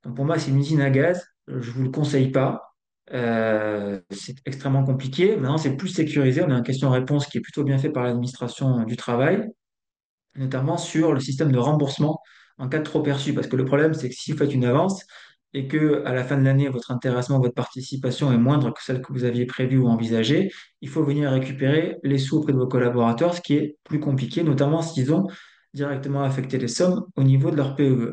Speaker 2: Donc pour moi, c'est une usine à gaz. Je ne vous le conseille pas. C'est extrêmement compliqué. Maintenant, c'est plus sécurisé. On a une question-réponse qui est plutôt bien fait par l'administration du travail, notamment sur le système de remboursement en cas de trop perçu. Parce que le problème, c'est que si vous faites une avance et que à la fin de l'année, votre intéressement, votre participation est moindre que celle que vous aviez prévue ou envisagée, il faut venir récupérer les sous auprès de vos collaborateurs, ce qui est plus compliqué, notamment s'ils ont directement affecté les sommes au niveau de leur PEE.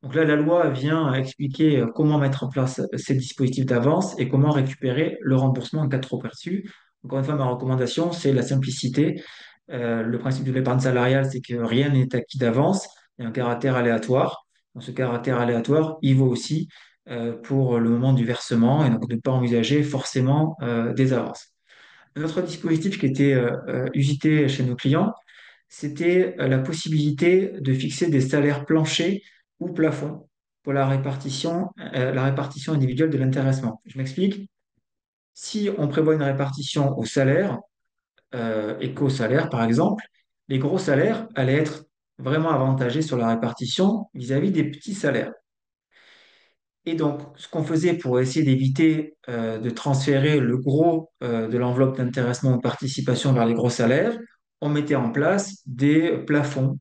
Speaker 2: Donc là, la loi vient expliquer comment mettre en place ces dispositifs d'avance et comment récupérer le remboursement en cas de trop perçu. Encore une fois, ma recommandation, c'est la simplicité. Le principe de l'épargne salariale, c'est que rien n'est acquis d'avance, il y a un caractère aléatoire. Dans ce caractère aléatoire, il vaut aussi pour le moment du versement et donc ne pas envisager forcément des avances. Un autre dispositif qui était usité chez nos clients, c'était la possibilité de fixer des salaires planchers ou plafonds pour la répartition individuelle de l'intéressement. Je m'explique. Si on prévoit une répartition au salaire, éco-salaire par exemple, les gros salaires allaient être vraiment avantagés sur la répartition vis-à-vis des petits salaires. Et donc, ce qu'on faisait pour essayer d'éviter de transférer le gros de l'enveloppe d'intéressement ou de participation vers les gros salaires, on mettait en place des plafonds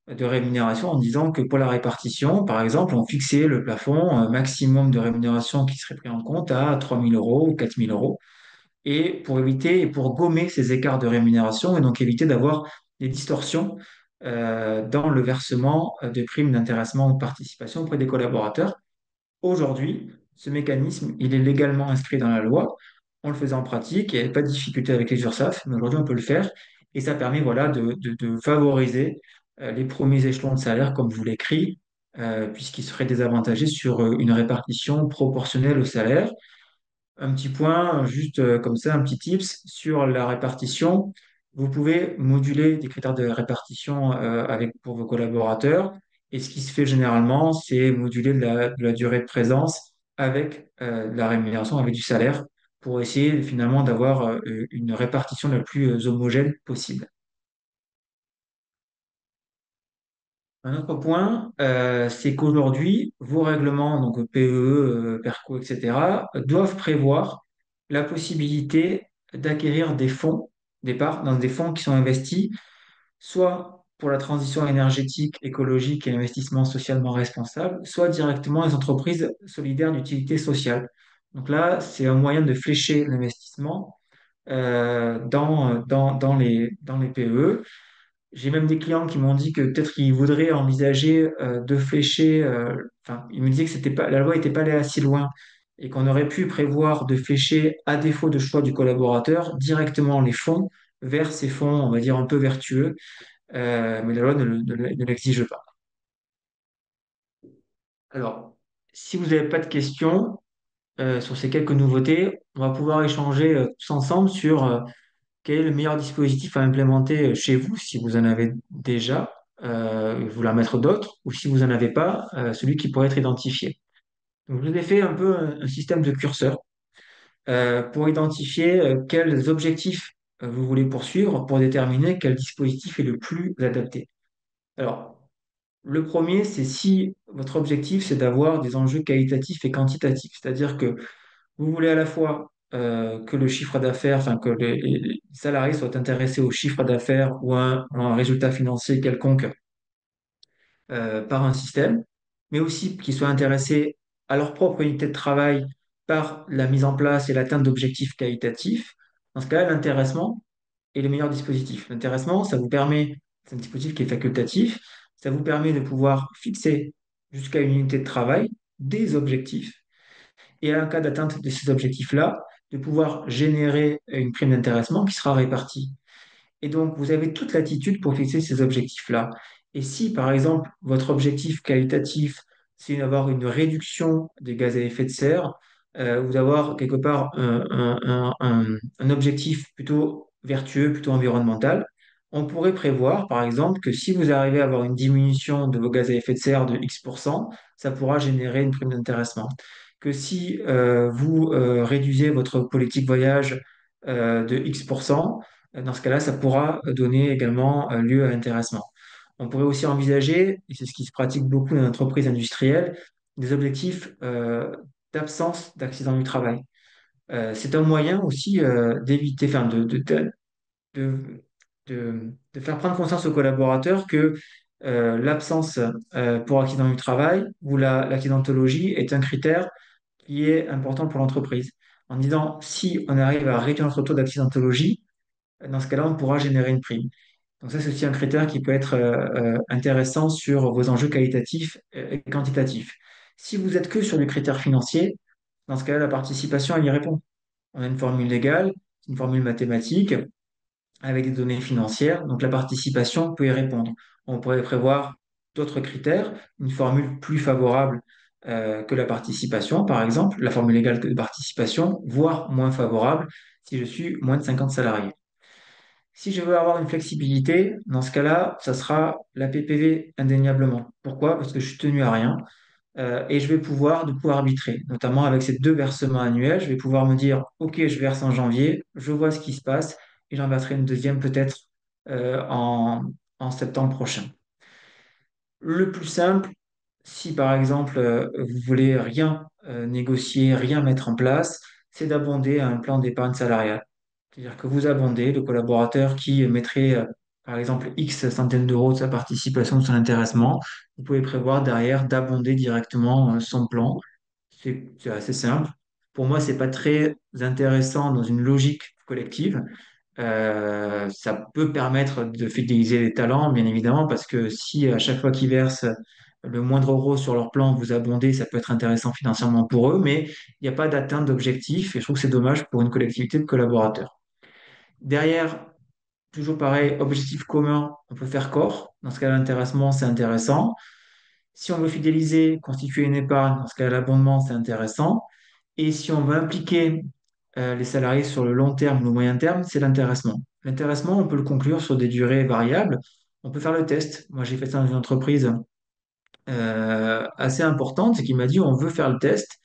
Speaker 2: de rémunération en disant que pour la répartition, par exemple, on fixait le plafond maximum de rémunération qui serait pris en compte à 3 000 euros ou 4 000 euros et pour éviter et pour gommer ces écarts de rémunération et donc éviter d'avoir des distorsions dans le versement de primes d'intéressement ou de participation auprès des collaborateurs. Aujourd'hui, ce mécanisme, il est légalement inscrit dans la loi. On le faisait en pratique, il n'y avait pas de difficulté avec les URSSAF, mais aujourd'hui on peut le faire et ça permet voilà, de favoriser les premiers échelons de salaire, comme je vous l'écris, puisqu'ils seraient désavantagés sur une répartition proportionnelle au salaire. Un petit point, juste comme ça, un petit tips sur la répartition. Vous pouvez moduler des critères de répartition pour vos collaborateurs. Et ce qui se fait généralement, c'est moduler de la durée de présence avec de la rémunération, avec du salaire, pour essayer finalement d'avoir une répartition la plus homogène possible. Un autre point, c'est qu'aujourd'hui, vos règlements, donc PEE, PERCO, etc., doivent prévoir la possibilité d'acquérir des fonds, des parts dans des fonds qui sont investis, soit pour la transition énergétique, écologique et investissement socialement responsable, soit directement les entreprises solidaires d'utilité sociale. Donc là, c'est un moyen de flécher l'investissement dans les PEE. J'ai même des clients qui m'ont dit que peut-être qu'ils voudraient envisager de flécher, enfin, ils me disaient que c'était pas, la loi n'était pas allée assez loin et qu'on aurait pu prévoir de flécher, à défaut de choix du collaborateur, directement les fonds vers ces fonds, on va dire, un peu vertueux, mais la loi ne l'exige pas. Alors, si vous n'avez pas de questions sur ces quelques nouveautés, on va pouvoir échanger tous ensemble sur quel est le meilleur dispositif à implémenter chez vous, si vous en avez déjà, vouloir mettre d'autres, ou si vous n'en avez pas, celui qui pourrait être identifié. Donc, je vous ai fait un peu un système de curseur pour identifier quels objectifs vous voulez poursuivre pour déterminer quel dispositif est le plus adapté. Alors, le premier, c'est si votre objectif, c'est d'avoir des enjeux qualitatifs et quantitatifs, c'est-à-dire que vous voulez à la fois que le chiffre d'affaires, enfin que les salariés soient intéressés au chiffre d'affaires ou à un résultat financier quelconque par un système, mais aussi qu'ils soient intéressés à leur propre unité de travail par la mise en place et l'atteinte d'objectifs qualitatifs. Dans ce cas-là, l'intéressement est le meilleur dispositif. L'intéressement, ça vous permet, c'est un dispositif qui est facultatif, ça vous permet de pouvoir fixer jusqu'à une unité de travail des objectifs et en cas d'atteinte de ces objectifs-là, de pouvoir générer une prime d'intéressement qui sera répartie. Et donc, vous avez toute l'attitude pour fixer ces objectifs-là. Et si, par exemple, votre objectif qualitatif, c'est d'avoir une réduction des gaz à effet de serre, ou d'avoir quelque part un objectif plutôt vertueux, plutôt environnemental, on pourrait prévoir, par exemple, que si vous arrivez à avoir une diminution de vos gaz à effet de serre de X%, ça pourra générer une prime d'intéressement. Que si vous réduisez votre politique voyage de X%, dans ce cas-là, ça pourra donner également lieu à l'intéressement. On pourrait aussi envisager, et c'est ce qui se pratique beaucoup dans l'entreprise industrielle, des objectifs d'absence d'accident du travail. C'est un moyen aussi d'éviter, enfin, de, de faire prendre conscience aux collaborateurs que l'absence pour accident du travail ou l'accidentologie est un critère qui est important pour l'entreprise. En disant, si on arrive à réduire notre taux d'accidentologie, dans ce cas-là, on pourra générer une prime. Donc ça, c'est aussi un critère qui peut être intéressant sur vos enjeux qualitatifs et quantitatifs. Si vous êtes que sur du critère financier, dans ce cas-là, la participation, elle y répond. On a une formule légale, une formule mathématique avec des données financières, donc la participation peut y répondre. On pourrait prévoir d'autres critères, une formule plus favorable que la participation, par exemple, la formule légale de participation, voire moins favorable si je suis moins de 50 salariés. Si je veux avoir une flexibilité, dans ce cas-là, ça sera la PPV indéniablement. Pourquoi? Parce que je suis tenu à rien et je vais pouvoir arbitrer, notamment avec ces deux versements annuels. Je vais pouvoir me dire, OK, je verse en janvier, je vois ce qui se passe et j'en verserai une deuxième peut-être euh, en, en septembre prochain. Le plus simple, si par exemple vous voulez rien négocier, rien mettre en place, c'est d'abonder un plan d'épargne salariale. C'est-à-dire que vous abondez le collaborateur qui mettrait par exemple X centaines d'euros de sa participation, de son intéressement. Vous pouvez prévoir derrière d'abonder directement son plan. C'est assez simple. Pour moi, c'est pas très intéressant dans une logique collective. Ça peut permettre de fidéliser les talents, bien évidemment, parce que si à chaque fois qu'ils versent le moindre euro sur leur plan, vous abondez, ça peut être intéressant financièrement pour eux, mais il n'y a pas d'atteinte d'objectif et je trouve que c'est dommage pour une collectivité de collaborateurs. Derrière, toujours pareil, objectif commun, on peut faire corps. Dans ce cas, l'intéressement, c'est intéressant. Si on veut fidéliser, constituer une épargne, dans ce cas, l'abondement, c'est intéressant. Et si on veut impliquer les salariés sur le long terme ou le moyen terme, c'est l'intéressement. L'intéressement, on peut le conclure sur des durées variables. On peut faire le test. Moi, j'ai fait ça dans une entreprise assez importante qui m'a dit on veut faire le test,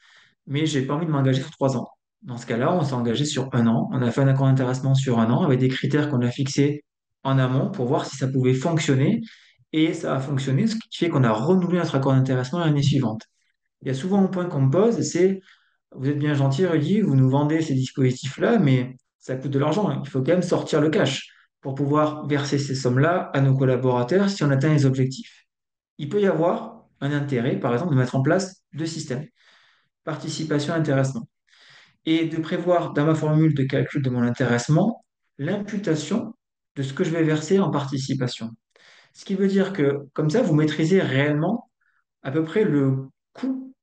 Speaker 2: mais j'ai pas envie de m'engager sur 3 ans. Dans ce cas-là, on s'est engagé sur un an. On a fait un accord d'intéressement sur un an avec des critères qu'on a fixés en amont pour voir si ça pouvait fonctionner. Et ça a fonctionné, ce qui fait qu'on a renouvelé notre accord d'intéressement l'année suivante. Il y a souvent un point qu'on me pose, c'est vous êtes bien gentil, Rudy, vous nous vendez ces dispositifs-là, mais ça coûte de l'argent. Il faut quand même sortir le cash pour pouvoir verser ces sommes-là à nos collaborateurs si on atteint les objectifs. Il peut y avoir un intérêt, par exemple, de mettre en place deux systèmes, participation et intéressement, et de prévoir dans ma formule de calcul de mon intéressement l'imputation de ce que je vais verser en participation. Ce qui veut dire que comme ça, vous maîtrisez réellement à peu près le coût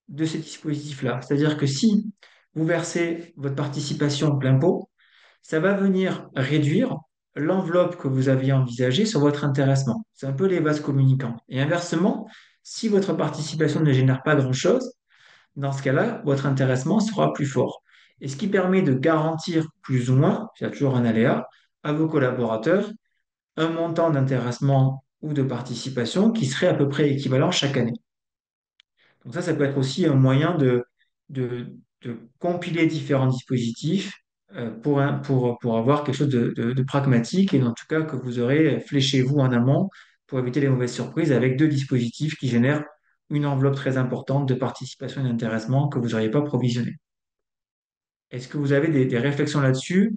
Speaker 2: de ces dispositifs-là. C'est-à-dire que si vous versez votre participation plein pot, ça va venir réduire l'enveloppe que vous aviez envisagée sur votre intéressement. C'est un peu les vases communicants. Et inversement, si votre participation ne génère pas grand-chose, dans ce cas-là, votre intéressement sera plus fort. Et ce qui permet de garantir plus ou moins, il y a toujours un aléa, à vos collaborateurs, un montant d'intéressement ou de participation qui serait à peu près équivalent chaque année. Donc ça peut être aussi un moyen de, de compiler différents dispositifs pour avoir quelque chose de pragmatique et en tout cas que vous aurez fléché vous en amont pour éviter les mauvaises surprises avec deux dispositifs qui génèrent une enveloppe très importante de participation et d'intéressement que vous n'auriez pas provisionné. Est-ce que vous avez des réflexions là-dessus?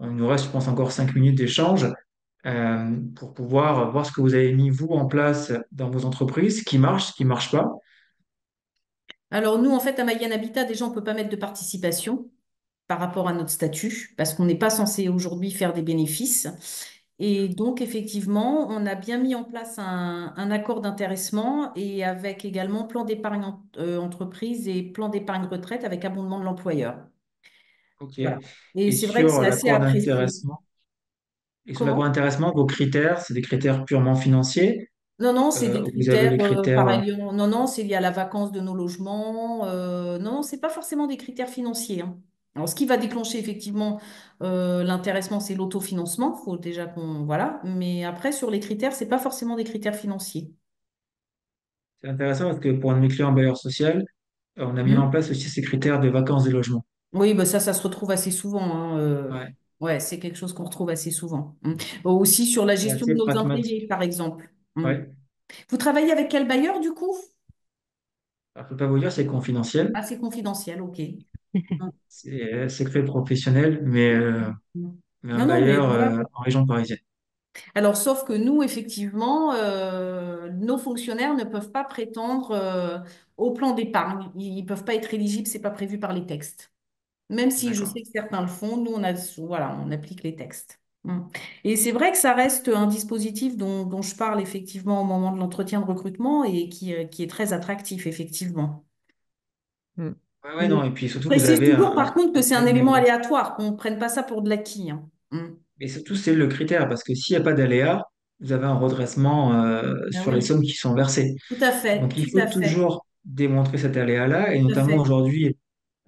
Speaker 2: Il nous reste, je pense, encore 5 minutes d'échange pour pouvoir voir ce que vous avez mis, vous, en place dans vos entreprises, ce qui marche pas.
Speaker 3: Alors nous, en fait, à Mayan Habitat, déjà, on ne peut pas mettre de participation par rapport à notre statut, parce qu'on n'est pas censé aujourd'hui faire des bénéfices. Et donc, effectivement, on a bien mis en place un accord d'intéressement et avec également plan d'épargne entreprise et plan d'épargne retraite avec abondement de l'employeur.
Speaker 2: OK.
Speaker 3: Voilà. Et
Speaker 2: Et
Speaker 3: c'est vrai que
Speaker 2: sur
Speaker 3: c'est assez
Speaker 2: l'accord
Speaker 3: apprécié.
Speaker 2: d'intéressement, et sur l'accord
Speaker 3: Comment?
Speaker 2: d'intéressement, vos critères, c'est des critères purement financiers.
Speaker 3: Non, non, c'est des
Speaker 2: Vous avez
Speaker 3: critères
Speaker 2: les critères.
Speaker 3: pareils. Non, non, c'est lié à la vacance de nos logements. Non, non, c'est pas forcément des critères financiers, hein. Alors, ce qui va déclencher effectivement l'intéressement, c'est l'autofinancement. Faut déjà qu'on voilà. Mais après, sur les critères, c'est pas forcément des critères financiers.
Speaker 2: C'est intéressant parce que pour un de mes clients bailleur social, on a mis en
Speaker 3: Hmm.
Speaker 2: place aussi ces critères de vacances des logements.
Speaker 3: Oui, bah ça se retrouve assez souvent, hein.
Speaker 2: Ouais.
Speaker 3: Ouais, c'est quelque chose qu'on retrouve assez souvent. Hmm. Aussi sur la
Speaker 2: C'est
Speaker 3: gestion de
Speaker 2: assez
Speaker 3: nos
Speaker 2: pragmatique.
Speaker 3: impayés, par exemple. Hmm.
Speaker 2: Ouais.
Speaker 3: Vous travaillez avec quel bailleur du coup?
Speaker 2: Alors, je ne peux pas vous dire, c'est confidentiel,
Speaker 3: Ah, c'est confidentiel, ok. Mm.
Speaker 2: c'est secret professionnel,
Speaker 3: Mm.
Speaker 2: mais un
Speaker 3: Non, non, mais
Speaker 2: bailleur
Speaker 3: voilà.
Speaker 2: en région parisienne.
Speaker 3: Alors, sauf que nous, effectivement, nos fonctionnaires ne peuvent pas prétendre au plan d'épargne. Ils ne peuvent pas être éligibles, c'est pas prévu par les textes. Même si je
Speaker 2: D'accord.
Speaker 3: sais que certains le font, nous, voilà, on applique les textes. Mm. Et c'est vrai que ça reste un dispositif dont je parle effectivement au moment de l'entretien de recrutement et qui est très attractif, effectivement.
Speaker 4: Mm.
Speaker 2: Ouais, ouais,
Speaker 3: Et
Speaker 2: non, et puis
Speaker 3: je
Speaker 2: surtout, vous
Speaker 3: précise
Speaker 2: avez
Speaker 3: toujours, par contre, que c'est un
Speaker 2: un
Speaker 3: élément
Speaker 2: négo.
Speaker 3: aléatoire, qu'on ne prenne pas ça pour de l'acquis, hein. Mm.
Speaker 2: Et surtout, c'est le critère, parce que s'il n'y a pas d'aléa, vous avez un redressement
Speaker 3: Ah
Speaker 2: sur les
Speaker 3: oui,
Speaker 2: sommes qui sont versées.
Speaker 3: tout à fait,
Speaker 2: Donc, il
Speaker 3: tout
Speaker 2: faut
Speaker 3: à fait,
Speaker 2: toujours démontrer cet aléa-là, et
Speaker 3: tout à
Speaker 2: notamment
Speaker 3: fait.
Speaker 2: aujourd'hui,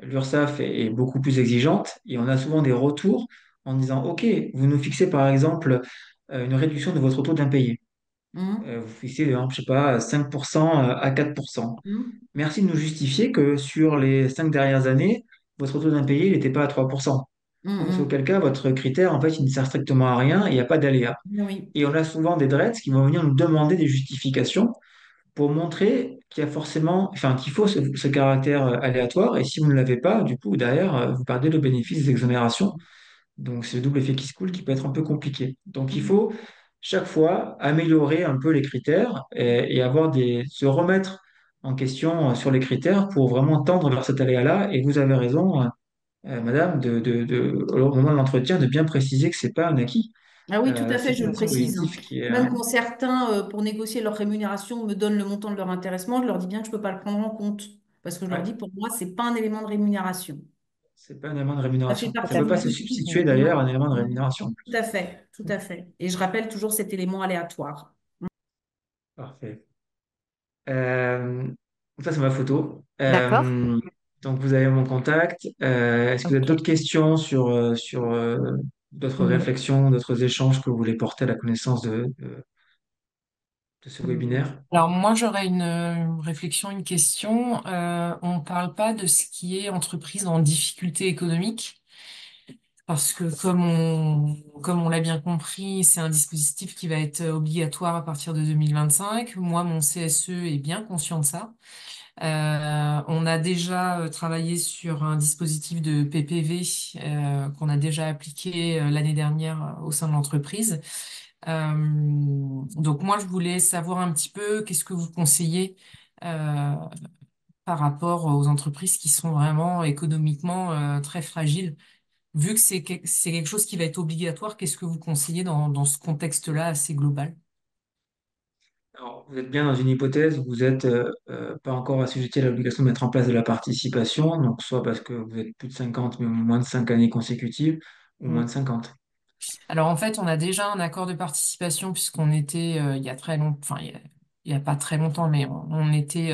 Speaker 2: l'URSSAF est beaucoup plus exigeante, et on a souvent des retours en disant, OK, vous nous fixez par exemple une réduction de votre taux d'impayé.
Speaker 3: Mm.
Speaker 2: Vous fixez, par exemple, je sais pas, 5% à 4%.
Speaker 3: Mm.
Speaker 2: Merci de nous justifier que sur les 5 dernières années, votre taux d'impayé n'était pas à 3%. Donc, c'est
Speaker 3: Mm,
Speaker 2: auquel cas, votre critère, en fait, il ne sert strictement à rien et il n'y a pas d'aléa.
Speaker 3: oui.
Speaker 2: Et on a souvent des dreads qui vont venir nous demander des justifications pour montrer qu'il y a forcément, enfin, qu'il faut ce caractère aléatoire. Et si vous ne l'avez pas, du coup, derrière, vous perdez le bénéfice des exonérations. Donc, c'est le double effet qui se coule qui peut être un peu compliqué. Donc, il
Speaker 3: Mm,
Speaker 2: faut chaque fois améliorer un peu les critères et se remettre en question sur les critères pour vraiment tendre vers cet aléa-là. Et vous avez raison, madame, au moment de l'entretien, de bien préciser que c'est pas un acquis.
Speaker 3: ah oui, tout à fait,
Speaker 2: C'est
Speaker 3: je
Speaker 2: un
Speaker 3: le précise, hein.
Speaker 2: dispositif qui est.
Speaker 3: Même quand certains, pour négocier leur rémunération, me donnent le montant de leur intéressement, je leur dis bien que je ne peux pas le prendre en compte. Parce que je leur dis,
Speaker 2: Ouais,
Speaker 3: pour moi, c'est pas un élément de rémunération.
Speaker 2: c'est pas un élément de
Speaker 3: Ça fait
Speaker 2: rémunération.
Speaker 4: Tout
Speaker 2: Ça ne
Speaker 4: à
Speaker 2: peut
Speaker 3: partie
Speaker 2: pas
Speaker 3: du
Speaker 4: fait.
Speaker 2: se
Speaker 3: dispositif.
Speaker 2: substituer
Speaker 4: Mm.
Speaker 2: d'ailleurs à un
Speaker 3: Non.
Speaker 2: élément de
Speaker 3: Mm.
Speaker 2: rémunération.
Speaker 3: Tout à fait, tout à fait. Et je rappelle toujours cet élément aléatoire.
Speaker 2: Parfait. Euh, ça, c'est ma photo.
Speaker 4: D'accord.
Speaker 2: Donc, vous avez mon contact. Est-ce que vous avez
Speaker 4: Ok.
Speaker 2: d'autres questions sur d'autres
Speaker 4: Mm.
Speaker 2: réflexions, d'autres échanges que vous voulez porter à la connaissance de ce
Speaker 4: Mm.
Speaker 2: webinaire?
Speaker 5: Alors moi, j'aurais une réflexion, une question. On ne parle pas de ce qui est entreprise en difficulté économique, parce que comme on l'a bien compris, c'est un dispositif qui va être obligatoire à partir de 2025. Moi, mon CSE est bien conscient de ça. On a déjà travaillé sur un dispositif de PPV qu'on a déjà appliqué l'année dernière au sein de l'entreprise. Donc moi, je voulais savoir un petit peu qu'est-ce que vous conseillez euh, par rapport aux entreprises qui sont vraiment économiquement très fragiles. Vu que c'est quelque chose qui va être obligatoire, qu'est-ce que vous conseillez dans ce contexte-là assez global?
Speaker 2: Alors, vous êtes bien dans une hypothèse où vous n'êtes pas encore assujetti à l'obligation de mettre en place de la participation, donc soit parce que vous êtes plus de 50, mais moins de 5 années consécutives, ou moins de 50.
Speaker 5: Alors en fait, on a déjà un accord de participation puisqu'on était il y a très longtemps, enfin il y a pas très longtemps, mais on était